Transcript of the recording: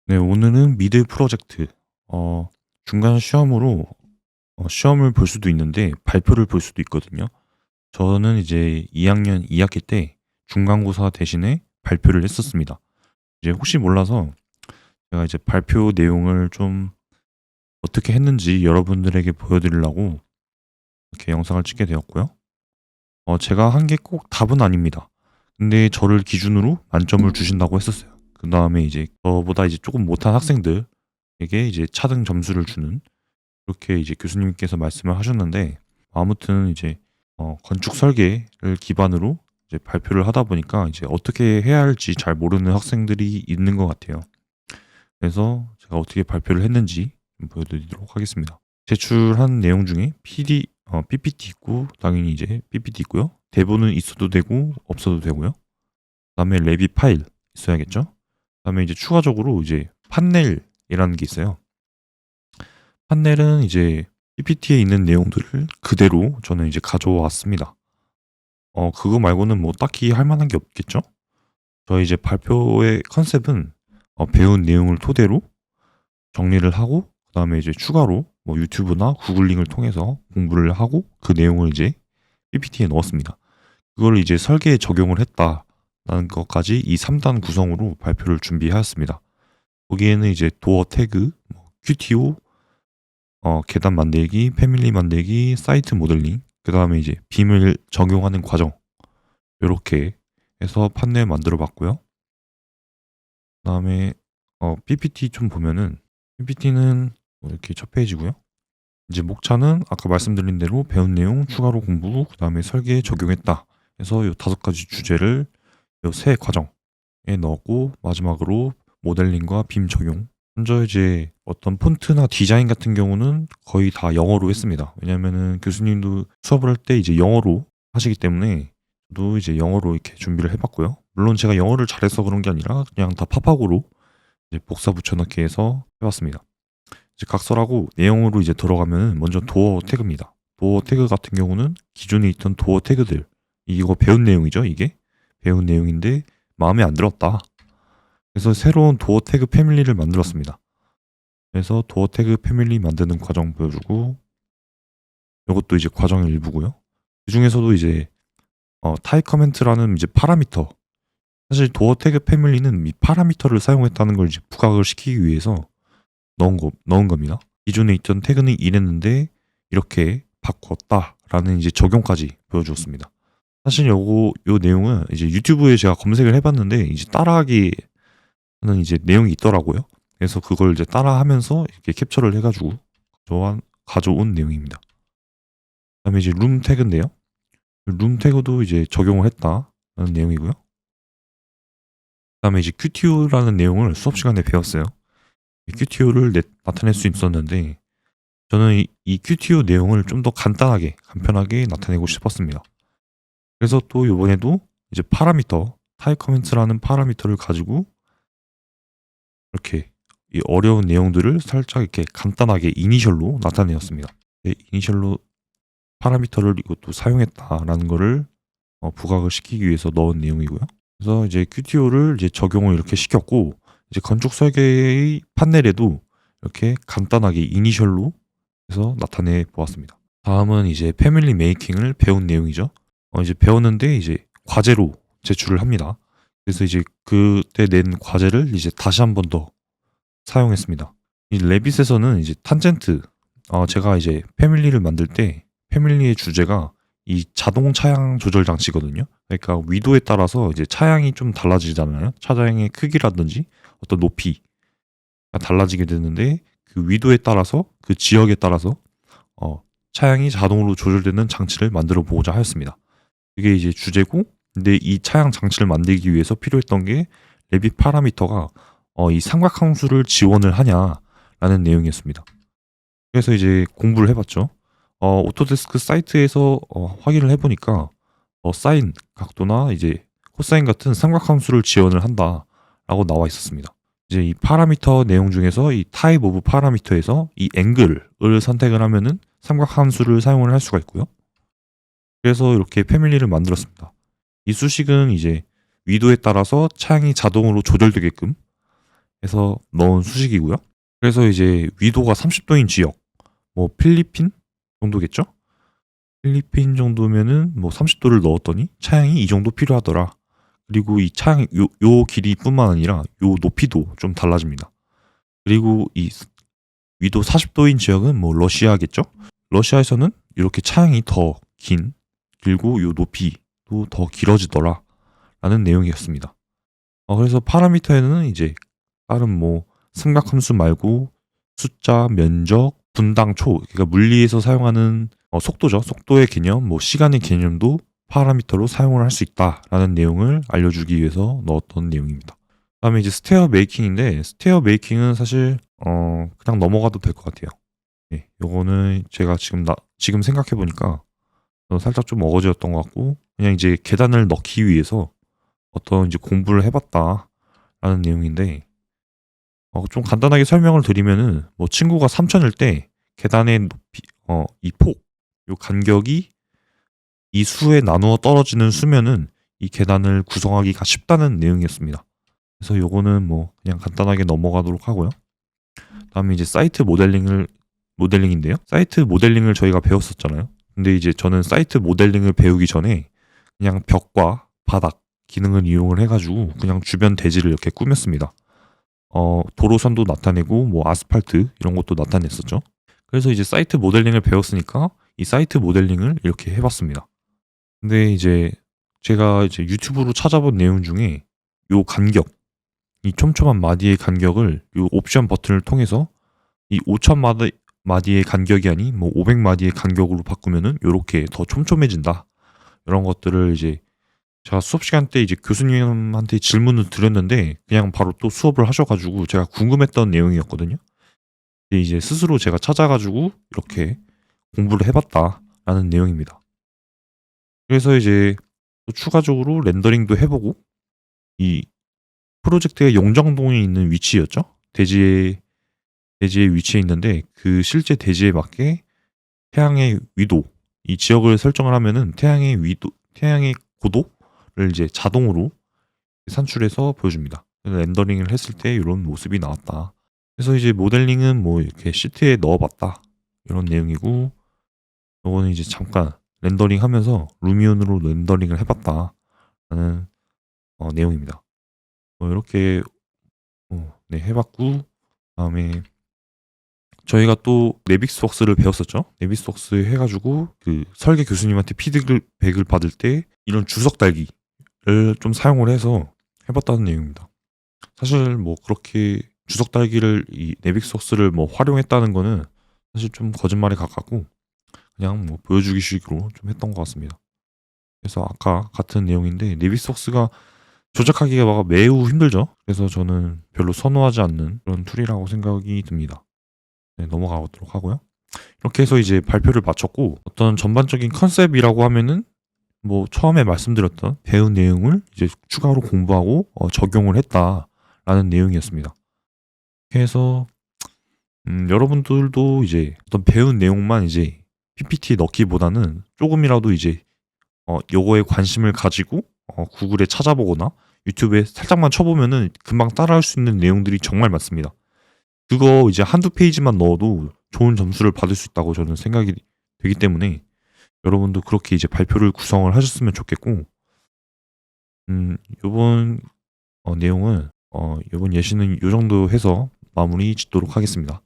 네, 오늘은 미드 프로젝트, 중간 시험으로 시험을 볼 수도 있는데 발표를 볼 수도 있거든요. 저는 이제 2학년 2학기 때 중간고사 대신에 발표를 했었습니다. 이제 혹시 몰라서 제가 이제 발표 내용을 좀 어떻게 했는지 여러분들에게 보여드리려고 이렇게 영상을 찍게 되었고요. 제가 한 게 꼭 답은 아닙니다. 근데 저를 기준으로 만점을 주신다고 했었어요. 그 다음에 이제 저보다 이제 조금 못한 학생들에게 이제 차등 점수를 주는 그렇게 이제 교수님께서 말씀을 하셨는데, 아무튼 이제 건축 설계를 기반으로 이제 발표를 하다 보니까 이제 어떻게 해야 할지 잘 모르는 학생들이 있는 것 같아요. 그래서 제가 어떻게 발표를 했는지 좀 보여드리도록 하겠습니다. 제출한 내용 중에 PPT 있고, 당연히 이제 PPT 있고요. 대본은 있어도 되고 없어도 되고요. 그다음에 레비 파일 있어야겠죠. 그다음에 이제 추가적으로 이제 판넬이라는 게 있어요. 판넬은 이제 PPT에 있는 내용들을 그대로 저는 이제 가져왔습니다. 그거 말고는 뭐 딱히 할 만한 게 없겠죠? 저희 이제 발표의 컨셉은 배운 내용을 토대로 정리를 하고, 그다음에 이제 추가로 뭐 유튜브나 구글링을 통해서 공부를 하고 그 내용을 이제 PPT에 넣었습니다. 그걸 이제 설계에 적용을 했다라는 것까지 이 3단 구성으로 발표를 준비하였습니다. 거기에는 이제 도어 태그, QTO, 계단 만들기, 패밀리 만들기, 사이트 모델링, 그 다음에 이제 빔을 적용하는 과정, 이렇게 해서 판넬 만들어 봤고요. 그 다음에 PPT 좀 보면은, PPT는 이렇게 첫 페이지고요. 이제 목차는 아까 말씀드린 대로 배운 내용 추가로 공부, 그 다음에 설계에 적용했다 해서 이 5가지 주제를 이 세 과정에 넣었고, 마지막으로 모델링과 빔 적용. 먼저 이제 어떤 폰트나 디자인 같은 경우는 거의 다 영어로 했습니다. 왜냐면은 교수님도 수업을 할 때 이제 영어로 하시기 때문에 저도 이제 영어로 이렇게 준비를 해봤고요. 물론 제가 영어를 잘해서 그런 게 아니라 그냥 다 팝학으로 이제 복사 붙여넣기 해서 해봤습니다. 이제 각설하고 내용으로 이제 들어가면 먼저 도어 태그입니다. 도어 태그 같은 경우는 기존에 있던 도어 태그들, 이거 배운 내용이죠. 이게 배운 내용인데 마음에 안 들었다. 그래서 새로운 도어 태그 패밀리를 만들었습니다. 그래서 도어 태그 패밀리 만드는 과정 보여주고, 이것도 이제 과정의 일부고요. 그 중에서도 이제 타입 커멘트라는 이제 파라미터, 사실 도어 태그 패밀리는 이 파라미터를 사용했다는 걸 이제 부각을 시키기 위해서 넣은 겁니다. 기존에 있던 태그는 이랬는데 이렇게 바꿨다라는 이제 적용까지 보여주었습니다. 사실 요 내용은 이제 유튜브에 제가 검색을 해봤는데 이제 따라하기 하는 이제 내용이 있더라고요. 그래서 그걸 이제 따라하면서 이렇게 캡처를 해가지고 가져온 내용입니다. 그다음에 이제 룸 태그인데요. 룸 태그도 이제 적용을 했다는 내용이고요. 그다음에 이제 QTO라는 내용을 수업 시간에 배웠어요. QTO를 나타낼 수 있었는데 저는 이 QTO 내용을 좀 더 간편하게 나타내고 싶었습니다. 그래서 또 이번에도 이제 파라미터, 타입 커멘트라는 파라미터를 가지고 이렇게 이 어려운 내용들을 살짝 이렇게 간단하게 이니셜로 나타내었습니다. 이니셜로 파라미터를 이것도 사용했다라는 거를 부각을 시키기 위해서 넣은 내용이고요. 그래서 이제 QTO를 이제 적용을 이렇게 시켰고, 이제 건축 설계의 판넬에도 이렇게 간단하게 이니셜로 해서 나타내 보았습니다. 다음은 이제 패밀리 메이킹을 배운 내용이죠. 이제 배웠는데 이제 과제로 제출을 합니다. 그래서 이제 그때 낸 과제를 이제 다시 한 번 더 사용했습니다. 이 레빗에서는 이제 탄젠트, 제가 이제 패밀리를 만들 때 패밀리의 주제가 이 자동 차양 조절 장치거든요. 그러니까 위도에 따라서 이제 차양이 좀 달라지잖아요. 차량의 크기라든지 어떤 높이가 달라지게 되는데, 그 위도에 따라서 그 지역에 따라서 차양이 자동으로 조절되는 장치를 만들어 보고자 하였습니다. 그게 이제 주제고, 근데 이 차양 장치를 만들기 위해서 필요했던 게 레빗 파라미터가 이 삼각함수를 지원을 하냐라는 내용이었습니다. 그래서 이제 공부를 해봤죠. 오토데스크 사이트에서 확인을 해보니까 사인 각도나 이제 코사인 같은 삼각함수를 지원을 한다라고 나와 있었습니다. 이제 이 파라미터 내용 중에서 이 타입 오브 파라미터에서 이 앵글을 선택을 하면은 삼각함수를 사용을 할 수가 있고요. 그래서 이렇게 패밀리를 만들었습니다. 이 수식은 이제 위도에 따라서 차양이 자동으로 조절되게끔 해서 넣은 수식이고요. 그래서 이제 위도가 30도인 지역, 뭐 필리핀 정도겠죠? 필리핀 정도면은 뭐 30도를 넣었더니 차양이 이 정도 필요하더라. 그리고 이 차양 요 길이뿐만 아니라 요 높이도 좀 달라집니다. 그리고 이 위도 40도인 지역은 뭐 러시아겠죠? 러시아에서는 이렇게 차양이 더 긴, 그리고 요 높이도 더 길어지더라. 라는 내용이었습니다. 그래서 파라미터에는 이제 다른 뭐 승낙함수 말고 숫자, 면적, 분당, 초, 그러니까 물리에서 사용하는 속도죠. 속도의 개념, 뭐 시간의 개념도 파라미터로 사용을 할 수 있다라는 내용을 알려주기 위해서 넣었던 내용입니다. 그다음에 이제 스테어 메이킹인데 스테어 메이킹은 사실 그냥 넘어가도 될 것 같아요. 네, 요거는 제가 지금 생각해 보니까 살짝 좀 어거지였던 것 같고 그냥 이제 계단을 넣기 위해서 어떤 이제 공부를 해봤다라는 내용인데 좀 간단하게 설명을 드리면은 뭐 친구가 3천일 때 계단의 높이 이 폭, 요 간격이 이 수에 나누어 떨어지는 수면은 이 계단을 구성하기가 쉽다는 내용이었습니다. 그래서 요거는 뭐 그냥 간단하게 넘어가도록 하고요. 다음에 이제 사이트 모델링인데요. 사이트 모델링을 저희가 배웠었잖아요. 근데 이제 저는 사이트 모델링을 배우기 전에 그냥 벽과 바닥 기능을 이용을 해가지고 그냥 주변 대지를 이렇게 꾸몄습니다. 도로선도 나타내고 뭐 아스팔트 이런 것도 나타냈었죠. 그래서 이제 사이트 모델링을 배웠으니까 이 사이트 모델링을 이렇게 해봤습니다. 근데 이제 제가 이제 유튜브로 찾아본 내용 중에 요 간격, 이 촘촘한 마디의 간격을 요 옵션 버튼을 통해서 이 5천 마디의 간격이 아닌 뭐 500마디의 간격으로 바꾸면은 요렇게 더 촘촘해진다. 이런 것들을 이제 제가 수업 시간 때 이제 교수님한테 질문을 드렸는데 그냥 바로 또 수업을 하셔가지고 제가 궁금했던 내용이었거든요. 근데 이제 스스로 제가 찾아가지고 이렇게 공부를 해봤다라는 내용입니다. 그래서 이제 또 추가적으로 렌더링도 해보고 이 프로젝트의 용정동에 있는 위치였죠. 대지의 위치에 있는데 그 실제 대지에 맞게 태양의 위도 이 지역을 설정을 하면은 태양의 고도를 이제 자동으로 산출해서 보여줍니다. 그래서 렌더링을 했을 때 이런 모습이 나왔다. 그래서 이제 모델링은 뭐 이렇게 시트에 넣어봤다 이런 내용이고, 이거는 이제 잠깐 렌더링 하면서 루미온으로 렌더링을 해봤다라는 내용입니다. 이렇게 네, 해봤고, 다음에 저희가 또 네빅스웍스를 배웠었죠. 네빅스웍스 해가지고 그 설계 교수님한테 피드백을 받을 때 이런 주석 달기를 좀 사용을 해서 해봤다는 내용입니다. 사실 뭐 그렇게 주석 달기를 이 네빅스웍스를 뭐 활용했다는 거는 사실 좀 거짓말에 가깝고 그냥 뭐 보여주기 식으로 좀 했던 것 같습니다. 그래서 아까 같은 내용인데 네빅스웍스가 조작하기가 막 매우 힘들죠. 그래서 저는 별로 선호하지 않는 그런 툴이라고 생각이 듭니다. 네, 넘어가도록 하고요. 이렇게 해서 이제 발표를 마쳤고, 어떤 전반적인 컨셉이라고 하면은 뭐 처음에 말씀드렸던 배운 내용을 이제 추가로 공부하고 적용을 했다라는 내용이었습니다. 그래서 여러분들도 이제 어떤 배운 내용만 이제 PPT에 넣기보다는 조금이라도 이제 요거에 관심을 가지고 구글에 찾아보거나 유튜브에 살짝만 쳐보면은 금방 따라할 수 있는 내용들이 정말 많습니다. 그거 이제 한두 페이지만 넣어도 좋은 점수를 받을 수 있다고 저는 생각이 되기 때문에 여러분도 그렇게 이제 발표를 구성을 하셨으면 좋겠고, 요번 내용은 요번 예시는 요 정도 해서 마무리 짓도록 하겠습니다.